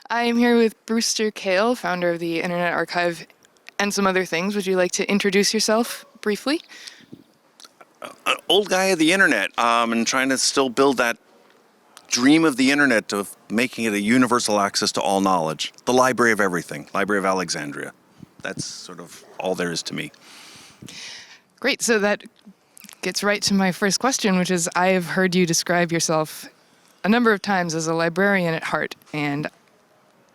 I am here with Brewster Kahle, founder of the Internet Archive, and some other things. Would you like to introduce yourself briefly? An old guy of the internet, and trying to still build that dream of the internet of making it a universal access to all knowledge. The library of everything, Library of Alexandria. That's sort of all there is to me. Great. So that gets right to my first question, which is I have heard you describe yourself a number of times as a librarian at heart. And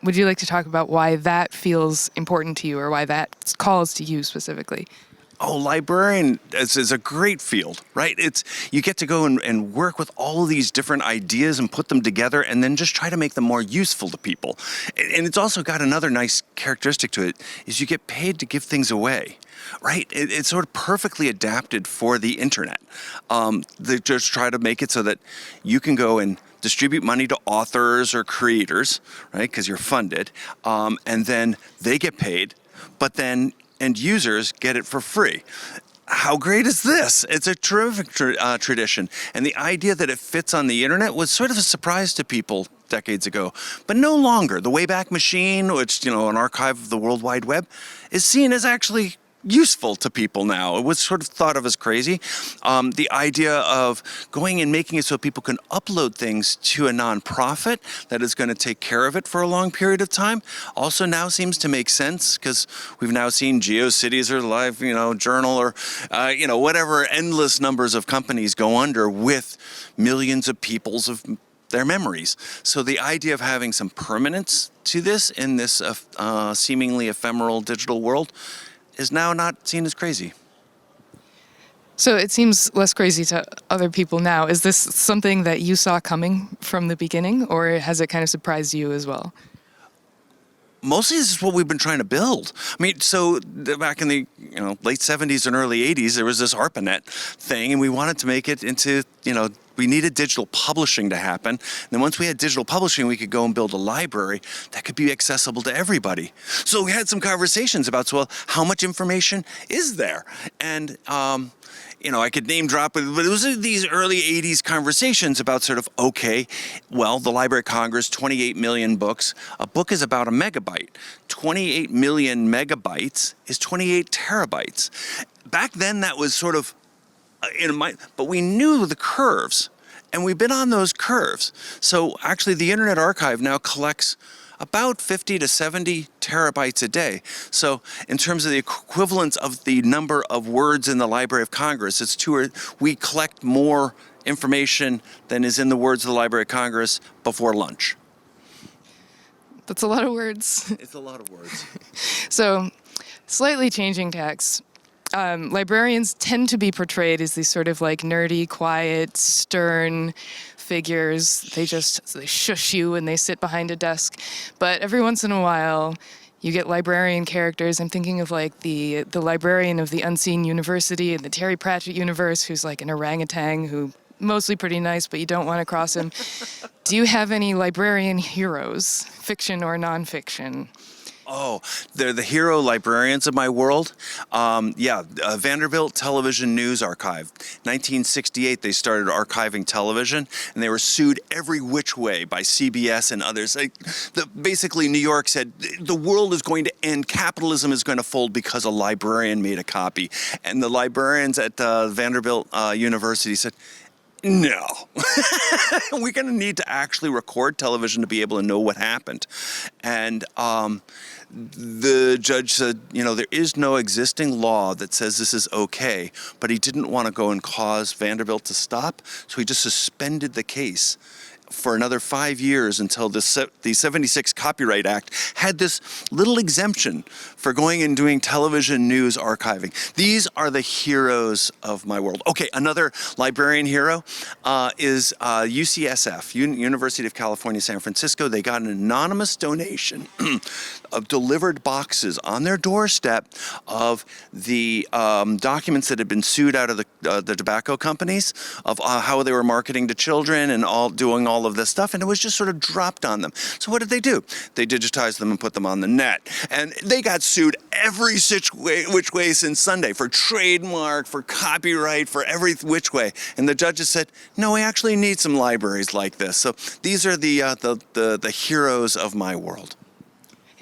would you like to talk about why that feels important to you or why that calls to you specifically? Oh, librarian is a great field, right? You get to go and work with all of these different ideas and put them together and then just try to make them more useful to people. And it's also got another nice characteristic to it, is you get paid to give things away, right? It's sort of perfectly adapted for the internet. They just try to make it so that you can go and distribute money to authors or creators, right? Because you're funded, and then they get paid, but then and users get it for free. How great is this? It's a terrific tradition. And the idea that it fits on the internet was sort of a surprise to people decades ago, but no longer. The Wayback Machine, which, an archive of the World Wide Web, is seen as actually useful to people now. It was sort of thought of as crazy. The idea of going and making it so people can upload things to a nonprofit that is going to take care of it for a long period of time also now seems to make sense, because we've now seen GeoCities or Live, Journal or, whatever endless numbers of companies go under with millions of people's of their memories. So the idea of having some permanence to this in this seemingly ephemeral digital world is now not seen as crazy. So it seems less crazy to other people now. Is this something that you saw coming from the beginning, or has it kind of surprised you as well? Mostly this is what we've been trying to build. I mean, so back in the late 70s and early 80s, there was this ARPANET thing, and we wanted to make it into, we needed digital publishing to happen. And then once we had digital publishing, we could go and build a library that could be accessible to everybody. So we had some conversations about, how much information is there? And, I could name drop, but it was these early 80s conversations about the Library of Congress, 28 million books. A book is about a megabyte. 28 million megabytes is 28 terabytes. Back then, that was but we knew the curves, and we've been on those curves. So actually, the Internet Archive now collects about 50 to 70 terabytes a day. So in terms of the equivalence of the number of words in the Library of Congress, we collect more information than is in the words of the Library of Congress before lunch. That's a lot of words. It's a lot of words. So, slightly changing tacks. Librarians tend to be portrayed as these sort of nerdy, quiet, stern figures. They shush you and they sit behind a desk. But every once in a while, you get librarian characters. I'm thinking of the librarian of the Unseen University in the Terry Pratchett universe, who's like an orangutan who mostly pretty nice, but you don't want to cross him. Do you have any librarian heroes, fiction or nonfiction? Oh, they're the hero librarians of my world. Vanderbilt Television News Archive. 1968, they started archiving television, and they were sued every which way by CBS and others. Basically, New York said, the world is going to end, capitalism is going to fold because a librarian made a copy. And the librarians at Vanderbilt University said, no, we're going to need to actually record television to be able to know what happened. And the judge said, there is no existing law that says this is okay, but he didn't want to go and cause Vanderbilt to stop, so he just suspended the case for another 5 years until the 76 Copyright Act had this little exemption for going and doing television news archiving. These are the heroes of my world. Okay, another librarian hero is UCSF, University of California, San Francisco. They got an anonymous donation of delivered boxes on their doorstep of the documents that had been sued out of the the tobacco companies of how they were marketing to children and doing all of this stuff, and it was just sort of dropped on them. So what did they do? They digitized them and put them on the net, and they got sued every which way since Sunday for trademark, for copyright, for every which way. And the judges said, no, we actually need some libraries like this. So these are the heroes of my world.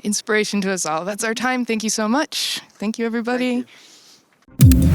Inspiration to us all. That's our time. Thank you so much. Thank you, everybody. Thank you.